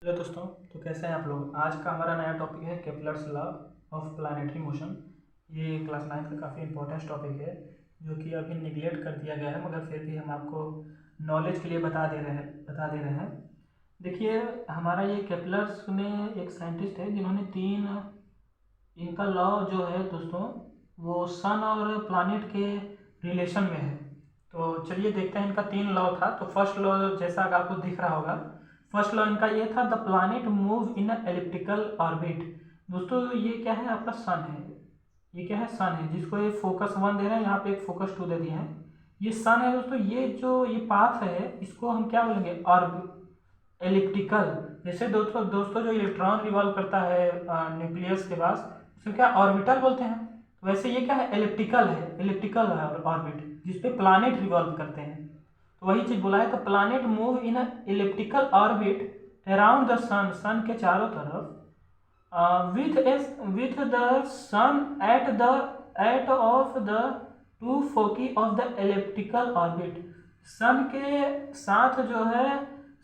Hello दोस्तों। तो कैसे हैं आप लोग। आज का हमारा नया टॉपिक है Kepler's law of planetary motion. ये क्लास 9 का काफ़ी इंपॉर्टेंट टॉपिक है जो कि अभी निगलेक्ट कर दिया गया है, मगर फिर भी हम आपको नॉलेज के लिए बता दे रहे हैं। देखिए, हमारा ये केपलर्स में एक साइंटिस्ट है जिन्होंने तीन, इनका लॉ जो है दोस्तों वो सन और प्लानिट के रिलेशन में है। तो चलिए देखते हैं, इनका तीन लॉ था। तो फर्स्ट लॉ जैसा कि आपको दिख रहा होगा, फर्स्ट लॉ इनका ये था, the planet move in elliptical orbit. दोस्तों ये क्या है, आपका सन है। ये क्या है, सन है, जिसको ये फोकस 1 दे रहे हैं, यहाँ पे एक फोकस 2 दे दिए हैं। ये सन है दोस्तों। ये जो ये पाथ है इसको हम क्या बोलेंगे, एलिप्टिकल। जैसे दोस्तों जो इलेक्ट्रॉन रिवॉल्व करता है न्यूक्लियस के पास, उसको क्या ऑर्बिटल बोलते हैं। तो वैसे ये क्या है, एलिप्टिकल है ऑर्बिट, जिसपे प्लानिट रिवॉल्व करते हैं। तो वही चीज बोला है, तो planet move in elliptical orbit around the sun, sun के चारों तरफ, with the sun at of the two foci of the elliptical orbit। सन के साथ जो है,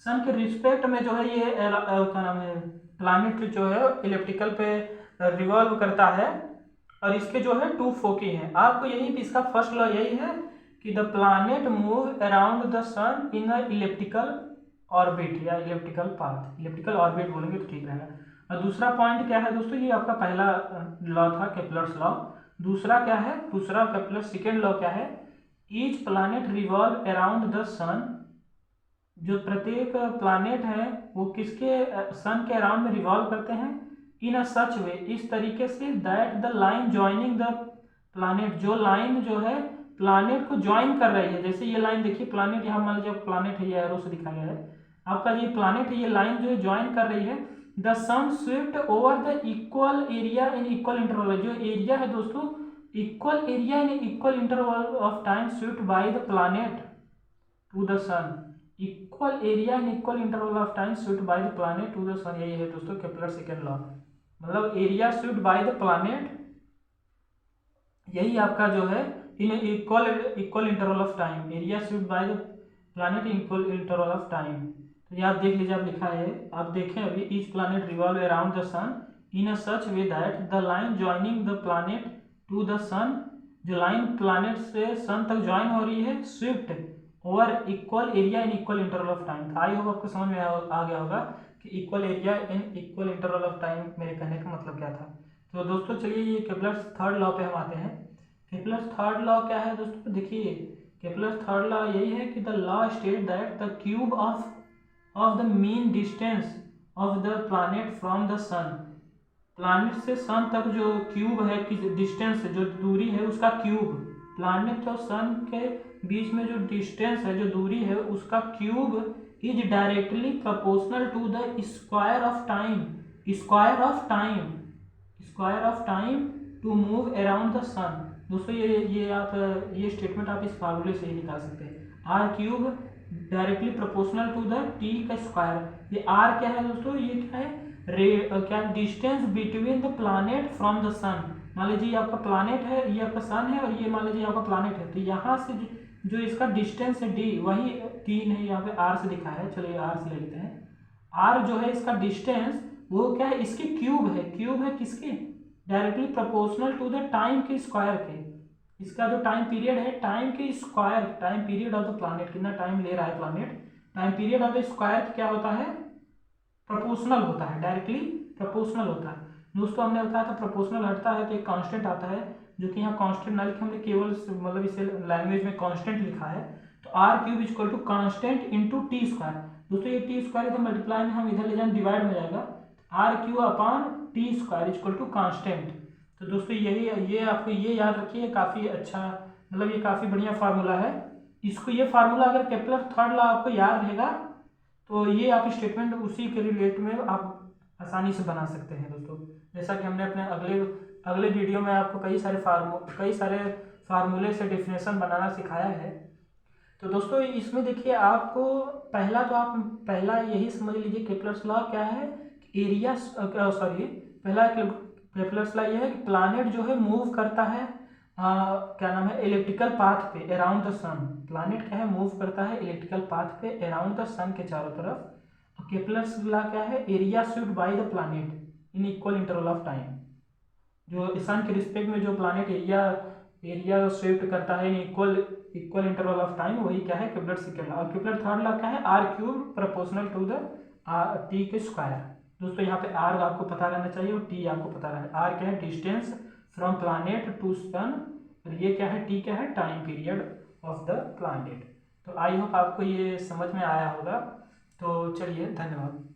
सन के रिस्पेक्ट में जो है ये क्या नाम है, प्लानिट जो है इलेप्टिकल पे रिवॉल्व करता है, और इसके जो है 2 फोकी हैं। आपको यही, इसका फर्स्ट लॉ यही है कि the planet move around the sun in a elliptical orbit या इलेप्टिकल पाथ। इलेप्टिकल ऑर्बिट बोलेंगे तो ठीक रहेगा। और दूसरा पॉइंट क्या है दोस्तों, ये आपका पहला लॉ था केपलर्स लॉ। दूसरा क्या है, दूसरा केपलर सेकेंड लॉ क्या है, each planet revolve around the sun. जो प्रत्येक प्लानिट है वो किसके, सन के अराउंड में रिवॉल्व करते हैं, इन अ सच वे, इस तरीके से, that the line joining the planet, जो लाइन जो है प्लानिट को ज्वाइन कर रही है। जैसे ये लाइन देखिए, प्लानिट यहाँ मान लीजिए प्लानिट है, ये एरो से दिखाया गया है आपका, ये प्लानिट है, ये लाइन जो है ज्वाइन कर रही है। The sun swift over the equal area in equal interval, जो एरिया है दोस्तों, equal area in equal interval of time swift by the planet to the sun. Equal area in equal interval of time swift by the planet to the sun, यही है दोस्तों Kepler second law. मतलब area swift by the planet, यही आपका जो है in equal interval of time, area swift by the planet in equal interval of time. तो ये आप देख लीजिए, आप लिखा है, आप देखें अभी, each planet revolve around the sun in a such way that the line joining the planet to the sun, जो लाइन प्लानिट से सन तक ज्वाइन हो रही है, Swift over equal area in equal interval of time. I hope आपको समझ में आ गया होगा कि equal area in equal interval of time मेरे कहने का मतलब क्या था। तो दोस्तों चलिए, ये केपलर्स थर्ड लॉ पे हम आते हैं। केपलर्स थर्ड लॉ क्या है दोस्तों, देखिए केपलर्स थर्ड लॉ यही है कि the law state that the cube of the mean distance of the planet from the sun, planet से सन तक जो क्यूब है, कि डिस्टेंस है, जो दूरी है, उसका क्यूब, प्लानिट और सन के बीच में जो डिस्टेंस है, जो दूरी है, उसका cube is directly proportional to the square of time, square of time, square of time to move around the sun. दोस्तों ये आप, ये स्टेटमेंट आप इस फार्मूले से ही निकाल सकते हैं, R cube directly proportional to the T का स्क्वायर। ये आर क्या है दोस्तों, ये क्या है, क्या distance between the planet from the sun. मान लीजिए आपका प्लानेट है, ये आपका सन है, और ये मान लीजिए आपका प्लानेट है, तो यहाँ से जो इसका डिस्टेंस है डी, वही टी नहीं, यहाँ पे आर से दिखा है, चलिए आर से ले लेते हैं। आर जो है इसका डिस्टेंस, वो क्या है, इसकी क्यूब है, क्यूब है किसके, directly proportional to the time के स्क्वायर के। इसका जो टाइम पीरियड है, टाइम के square, time period of the planet, कितना टाइम ले रहा है planet, time period of the square क्या होता है, प्रोपोर्शनल होता है, डायरेक्टली प्रोपोर्शनल होता है। दोस्तों हमने बताया था प्रोपोर्शनल हटता है तो एक कांस्टेंट आता है, जो कि यहाँ कांस्टेंट ना लिखे, हमने केवल मतलब इसे लैंग्वेज में कांस्टेंट लिखा है। तो R cube equal to constant into T square. दोस्तों ये टी स्क्वायर इधर मल्टीप्लाई में हम इधर ले जाए डिवाइड हो जाएगा, R cube upon T square equal to constant. तो दोस्तों यही, ये आपको ये याद रखिए, काफ़ी अच्छा, मतलब ये काफ़ी बढ़िया फार्मूला है। इसको, ये फार्मूला अगर केपलर थर्ड लॉ आपको याद रहेगा तो ये आप स्टेटमेंट उसी के रिलेट में आप आसानी से बना सकते हैं दोस्तों। जैसा कि हमने अपने अगले वीडियो में आपको कई सारे फार्मूले से डेफिनेशन बनाना सिखाया है। तो दोस्तों इसमें देखिए, आपको पहला, तो आप पहला यही समझ लीजिए केपलर्स लॉ क्या है, एरिया, सॉरी, पहला केपलर्स लॉ ये है कि प्लानेट जो है मूव करता है, क्या नाम है, इलेक्ट्रिकल पाथ पे अराउंड द सन। प्लानेट क्या है, मूव करता है इलेक्ट्रिकल पाथ पे अराउंड द सन के चारों तरफ। केपलर्स लॉ क्या है, area swept by the planet in equal interval of time. जो सन के रिस्पेक्ट में जो प्लैनेट एरिया स्वीप्ड करता है in equal interval of time, वही क्या है, केपलर सेकंड लॉ। और केपलर थर्ड लॉ क्या है, R cube proportional to the T के स्क्वायर। दोस्तों यहाँ पे आर आपको पता रहना चाहिए और टी आपको पता रहना। आर क्या है, डिस्टेंस फ्रॉम प्लैनेट टू सन, और ये क्या है, टी क्या है, time period of the planet. तो आई होप आपको ये समझ में आया होगा। तो चलिए, धन्यवाद।